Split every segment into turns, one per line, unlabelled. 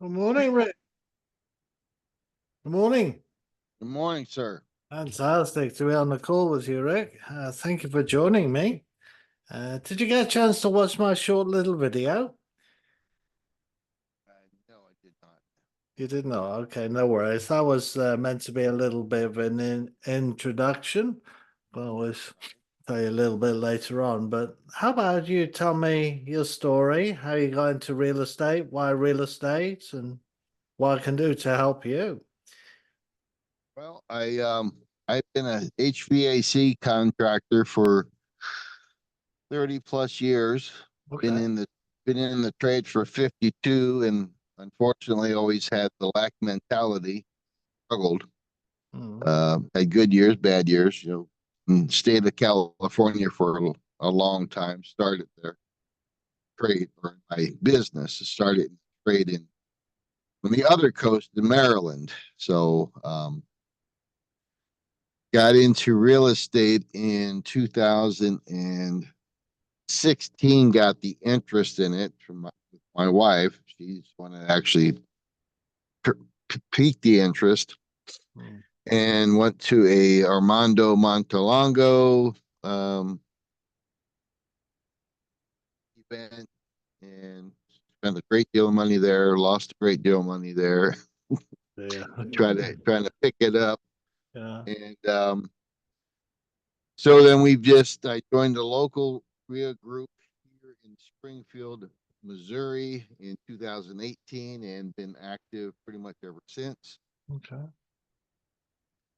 Good morning, Rick. Good morning.
Good morning, sir.
Fantastic to be on the call with you, Rick. Thank you for joining me. Did you get a chance to watch my short little video?
No, I did not.
You did not? Okay, no worries. That was meant to be a little bit of an introduction, but I'll tell you a little bit later on. But how about you tell me your story, how you got into real estate, why real estate, and what I can do to help you?
Well, I've been a HVAC contractor for 30 plus years. Been
Okay.
in the been in the trade for 52, and unfortunately always had the lack mentality. Struggled.
Mm,
Had good years, bad years, and stayed in California for a long time. Started there trade or my business. Started trade in on the other coast in Maryland. So got into real estate in 2016, got the interest in it from my wife. She's one that actually piqued the interest,
mm.
and went to a Armando Montalongo event and spent a great deal of money there, lost a great deal of money there,
Yeah.
trying to pick it up.
Yeah.
And so then I joined a local RIA group here in Springfield, Missouri in 2018 and been active pretty much ever since.
Okay.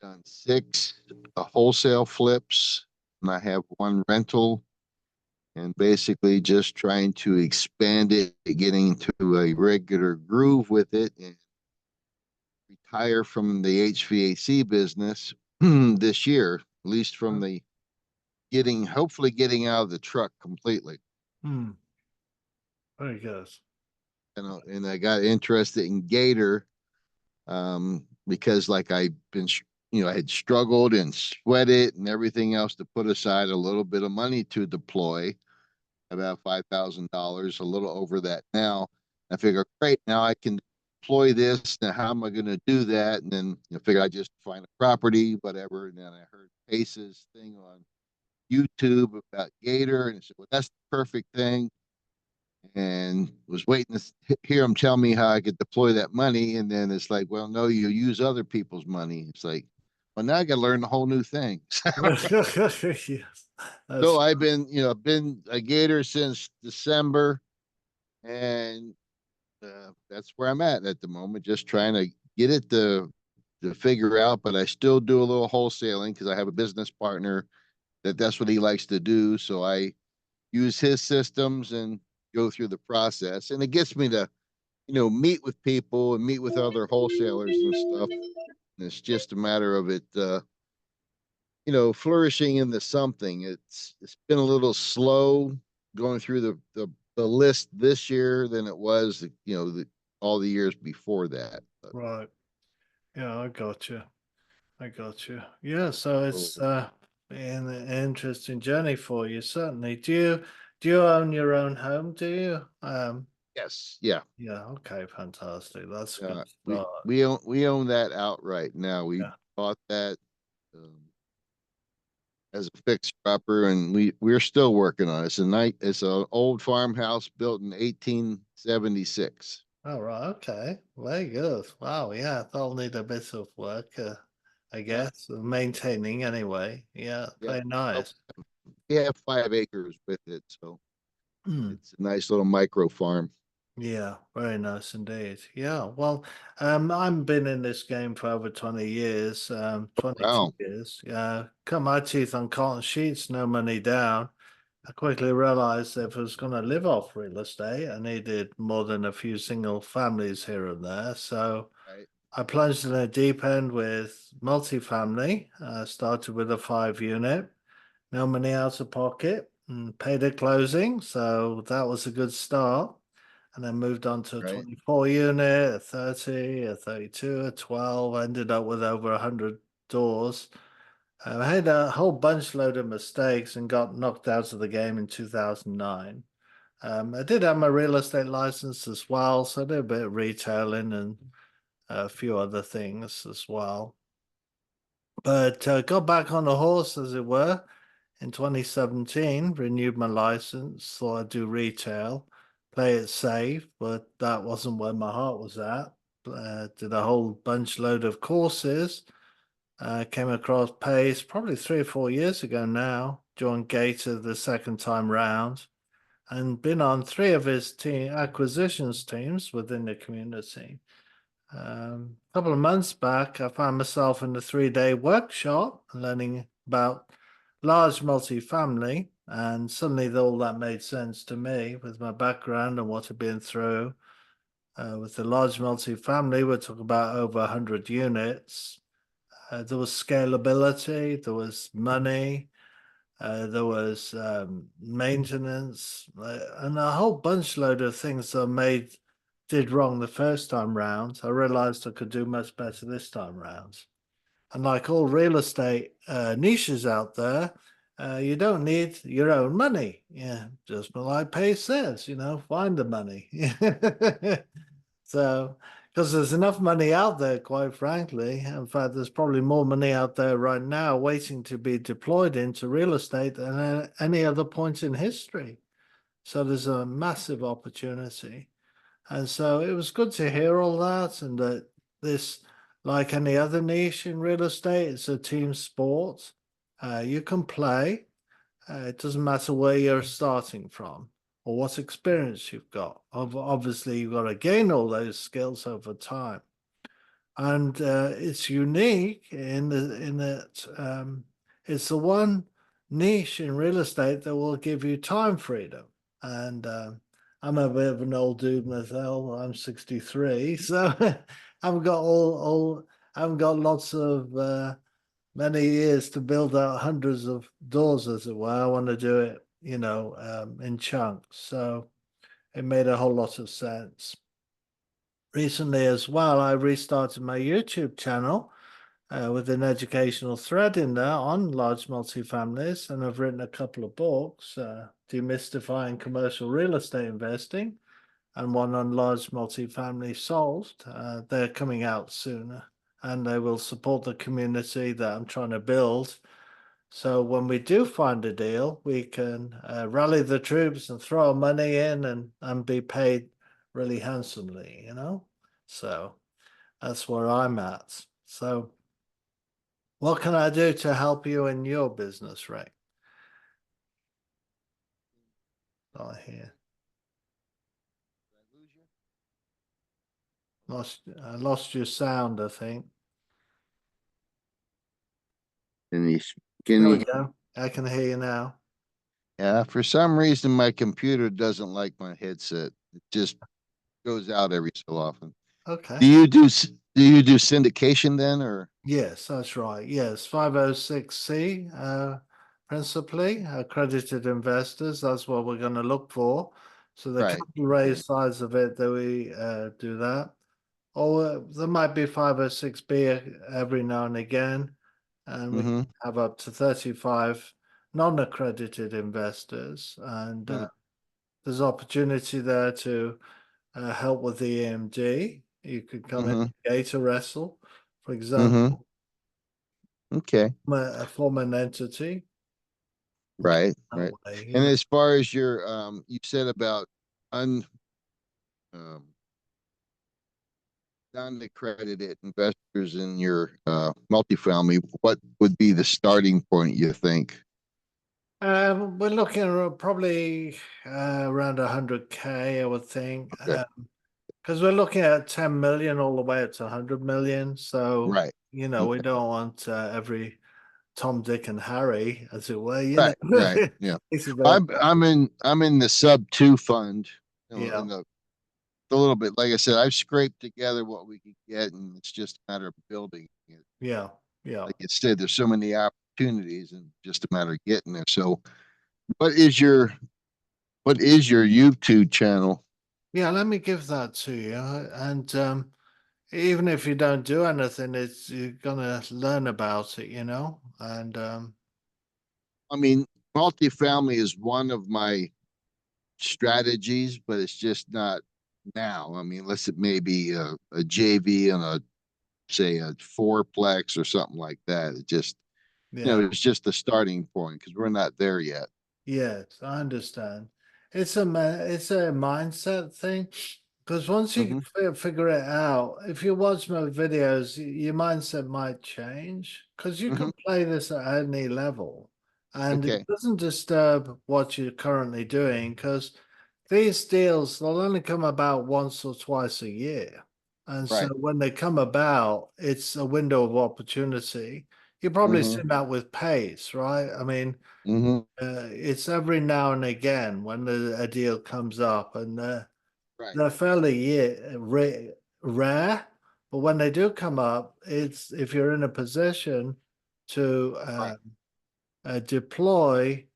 Done six wholesale flips, and I have one rental, and basically just trying to expand it, getting into a regular groove with it, and retire from the HVAC business this year, at least from the hopefully getting out of the truck completely.
Hmm. Very good.
And I got interested in Gator because like I've been, I had struggled and sweated and everything else to put aside a little bit of money to deploy, about $5,000, a little over that now. I figure, great, now I can deploy this. Now, how am I going to do that? And then I figure I just find a property, whatever. And then I heard Pace's thing on YouTube about Gator, and I said, well, that's the perfect thing. And was waiting to hear him tell me how I could deploy that money. And then it's like, well, no, you use other people's money. It's like, well, now I got to learn a whole new thing.
Yes,
So
that's
I've been a Gator since December, and that's where I'm at the moment. Just trying to get it to figure out, but I still do a little wholesaling because I have a business partner that's what he likes to do. So I use his systems and go through the process, and it gets me to meet with people and meet with other wholesalers and stuff. And it's just a matter of it, flourishing into something. It's been a little slow going through the list this year than it was, all the years before that. But,
right. Yeah, I got you. I got you. Yeah, so
oh,
it's been an interesting journey for you, certainly. Do you own your own home, do you?
yes, yeah.
Yeah, okay, fantastic. That's a good
We
start.
we own that outright now. We
Yeah.
bought that um, as a fixer upper, and we're still working on it. It's an old farmhouse built in 1876.
All right, okay. Very good. Wow, yeah, that'll need a bit of work, I
Yeah,
guess, maintaining anyway. Yeah,
yeah.
very
Well,
nice.
we have 5 acres with it, so
Hmm.
it's a nice little micro farm.
Yeah, very nice indeed. Yeah, well, I've been in this game for over 20 years, 22
Wow.
years. Cut my teeth on cotton sheets, no money down. I quickly realized if I was going to live off real estate, I needed more than a few single families here and there. So
Right.
I plunged in a deep end with multifamily. Started with a 5 unit, no money out of pocket, and paid at closing. So that was a good start. And then moved on to a
Right.
24 unit, a 30, a 32, a 12. Ended up with over 100 doors. I had a whole bunch load of mistakes and got knocked out of the game in 2009. I did have my real estate license as well, so I did a bit of retailing and a few other things as well. But got back on the horse, as it were, in 2017, renewed my license, thought I'd do retail, play it safe, but that wasn't where my heart was at. Did a whole bunch load of courses, came across Pace probably 3 or 4 years ago now, joined Gator the second time round, and been on three of his team acquisitions teams within the community. A couple of months back, I found myself in a 3-day workshop learning about large multifamily, and suddenly all that made sense to me with my background and what I've been through. With the large multifamily, we're talking about over 100 units. There was scalability, there was money, there was maintenance, and a whole bunch load of things that did wrong the first time round. I realized I could do much better this time round. And like all real estate niches out there, you don't need your own money. Yeah, just like Pace says, find the money. So, because there's enough money out there, quite frankly. In fact, there's probably more money out there right now waiting to be deployed into real estate than at any other point in history. So there's a massive opportunity. And so it was good to hear all that, and that this, like any other niche in real estate, it's a team sport. You can play. It doesn't matter where you're starting from or what experience you've got. Obviously, you've got to gain all those skills over time. And it's unique in that it's the one niche in real estate that will give you time freedom. And I'm a bit of an old dude myself. I'm 63, so I haven't got I haven't got lots of many years to build out hundreds of doors, as it were. I want to do it, in chunks. So it made a whole lot of sense. Recently, as well, I restarted my YouTube channel with an educational thread in there on large multifamilies, and I've written a couple of books, Demystifying Commercial Real Estate Investing, and one on large multifamily solved. They're coming out sooner, and they will support the community that I'm trying to build. So when we do find a deal, we can rally the troops and throw our money in and be paid really handsomely, So that's where I'm at. So what can I do to help you in your business, Ray? Not here. I lost your sound, I think.
And he's,
There
can
we
you,
go. I can hear you now.
yeah, for some reason, my computer doesn't like my headset. It just goes out every so often.
Okay.
Do you do syndication then, or?
Yes, that's right. Yes, 506C, principally accredited investors. That's what we're going to look for. So the
Right.
capital raise size of it that we do that. Or there might be 506B every now and again, and we
Mm-hmm.
have up to 35 non-accredited investors, and
Mm,
there's opportunity there to help with the EMD. You could come in
mm-hmm.
Gator Wrestle, for
Mm-hmm.
example,
Okay.
form an entity
Right.
that
Right.
way,
And as far as your you said about un um non-accredited investors in your multifamily, what would be the starting point, you think?
We're looking at probably around 100K, I would think,
Okay.
because we're looking at 10 million all the way up to 100 million. So,
Right.
we
Okay.
don't want every Tom, Dick, and Harry, as it were,
Right. Right. Yeah.
It's a bit,
I'm in the sub 2 fund,
yeah,
in a little bit. Like I said, I've scraped together what we could get, and it's just a matter of building it.
yeah, yeah.
Like you said, there's so many opportunities, and just a matter of getting there. So, what is your what is your YouTube channel?
Yeah, let me give that to you. And even if you don't do anything, you're gonna learn about it, And
I mean, multifamily is one of my strategies, but it's just not now. I mean, unless it may be a JV and say a fourplex or something like that. It just,
Yeah.
it's just the starting point because we're not there yet.
Yes, I understand. It's a mindset thing because once you
Hmm.
figure it out, if you watch my videos, your mindset might change because you can
Hmm.
play this at any level, and it
Okay.
doesn't disturb what you're currently doing because these deals they'll only come about once or twice a year, and so
Right.
when they come about, it's a window of opportunity. You probably see
Hmm.
that with pace, right? I mean.
Hmm.
It's every now and again when a deal comes up, and
Right.
they're fairly rare. But when they do come up, it's if you're in a position to
Right.
deploy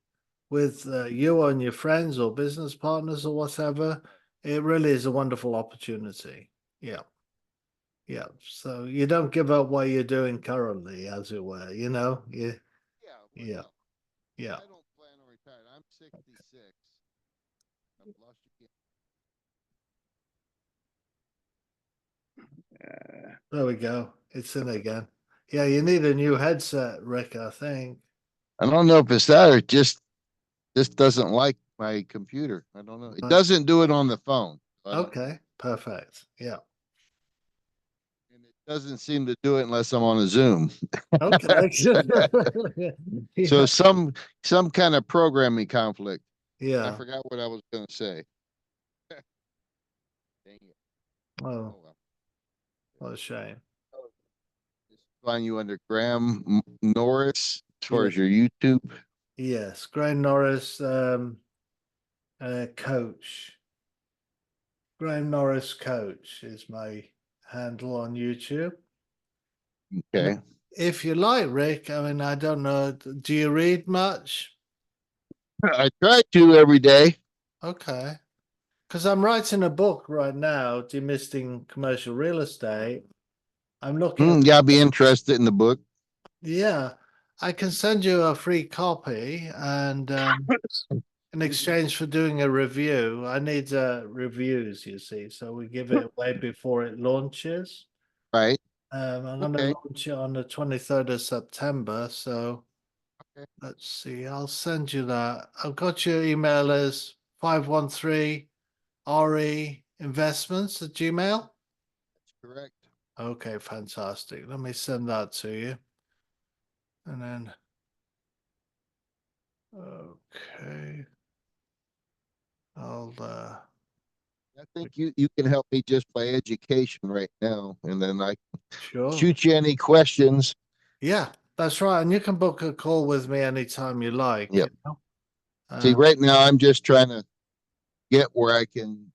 with you and your friends or business partners or whatever, it really is a wonderful opportunity. Yeah, yeah. So you don't give up what you're doing currently, as it were. Yeah,
Yeah. Well,
yeah,
no,
yeah.
I don't plan on retiring. I'm 66. I've lost you.
There we go. It's in again. Yeah, you need a new headset, Rick, I think.
I don't know if it's that or just doesn't like my computer. I don't know. It
Right.
doesn't do it on the phone. I don't,
Okay, perfect. Yeah.
and it doesn't seem to do it unless I'm on a Zoom.
Okay.
So
Yeah.
some kind of programming conflict. I
Yeah.
forgot what I was going to say. Dang it.
Oh,
Oh well.
what a shame.
Just find you under Graham Norris as far
Yeah.
as your YouTube.
Yes. Graham Norris, coach. Graham Norris coach is my handle on YouTube. And
Okay.
if you like, Rick, I mean, I don't know, do you read much?
I try to every day.
Okay. Because I'm writing a book right now, demisting commercial real estate. I'm looking,
Yeah, I'll be interested in the book.
yeah, I can send you a free copy, and in exchange for doing a review, I need reviews, you see, so we give it away before it launches.
Right.
I'm going to
Okay.
launch it on the 23rd of September, so
Okay.
let's see, I'll send you that. I've got your email as 513 re investments at Gmail.
That's correct.
Okay, fantastic. Let me send that to you. And then, okay, I'll,
I think you can help me just by education right now, and then I
sure.
shoot you any questions.
Yeah, that's right. And you can book a call with me anytime you like,
Yep.
you know.
See,
Um,
right now I'm just trying to get where I can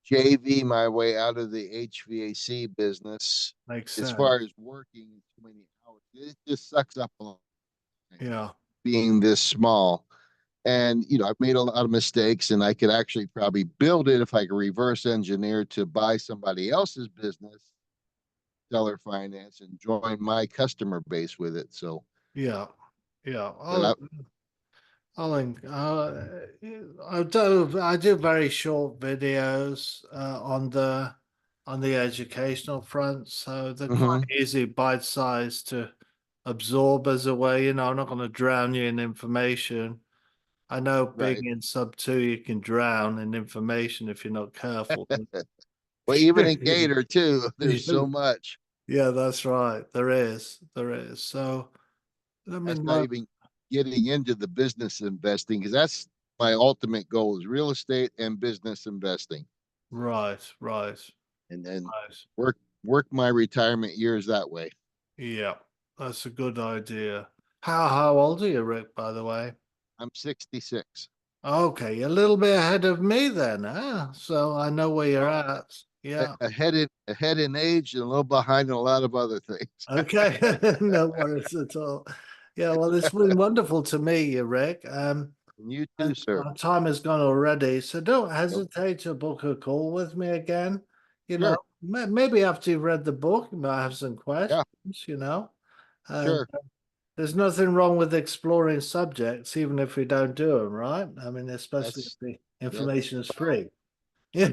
JV my way out of the HVAC business.
Makes
As far
sense.
as working too many hours, it just sucks up a lot
Yeah,
being this small. And I've made a lot of mistakes, and I could actually probably build it if I could reverse engineer to buy somebody else's business, seller finance, and join my customer base with it. So,
yeah, yeah.
but I,
I do very short videos on the educational front, so they're quite
mhm,
easy, bite-sized to absorb as a way. I'm not going to drown you in information. I know
right.
being in sub two, you can drown in information if you're not careful.
Well, even in Gator too, there's
Yeah,
so much.
yeah, that's right. There is, there is. So let me
That's not
know.
even getting into the business investing because that's my ultimate goal is real estate and business investing,
Right, right,
and then
right.
work my retirement years that way.
Yeah, that's a good idea. How old are you, Rick, by the way?
I'm 66.
Okay, a little bit ahead of me then, huh? So I know where you're
Well,
at. Yeah.
ahead in age and a little behind in a lot of other things.
Okay. No worries at all. Yeah, well, it's been wonderful to meet you, Rick.
And you too,
And
sir.
our time has gone already, so don't
Yep.
hesitate to book a call with me again.
Sure.
Maybe after you've read the book, you might have some
Yeah.
questions. And
Sure.
there's nothing wrong with exploring subjects, even if we don't do them, right? I mean, especially if
That's
we Information is
well,
free. Yeah.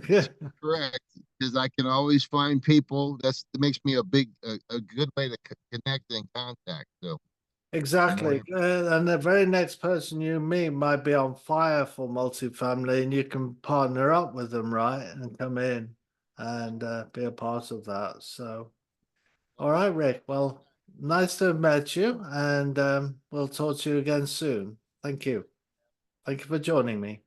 correct, because I can always find people. That makes me a good way to connect and contact. So the more
Exactly. And the very next person you meet might be on fire for multifamily, and you can partner up with them, right? And come in and be a part of that. So, all right, Rick. Well, nice to have met you, and we'll talk to you again soon. Thank you. Thank you for joining me.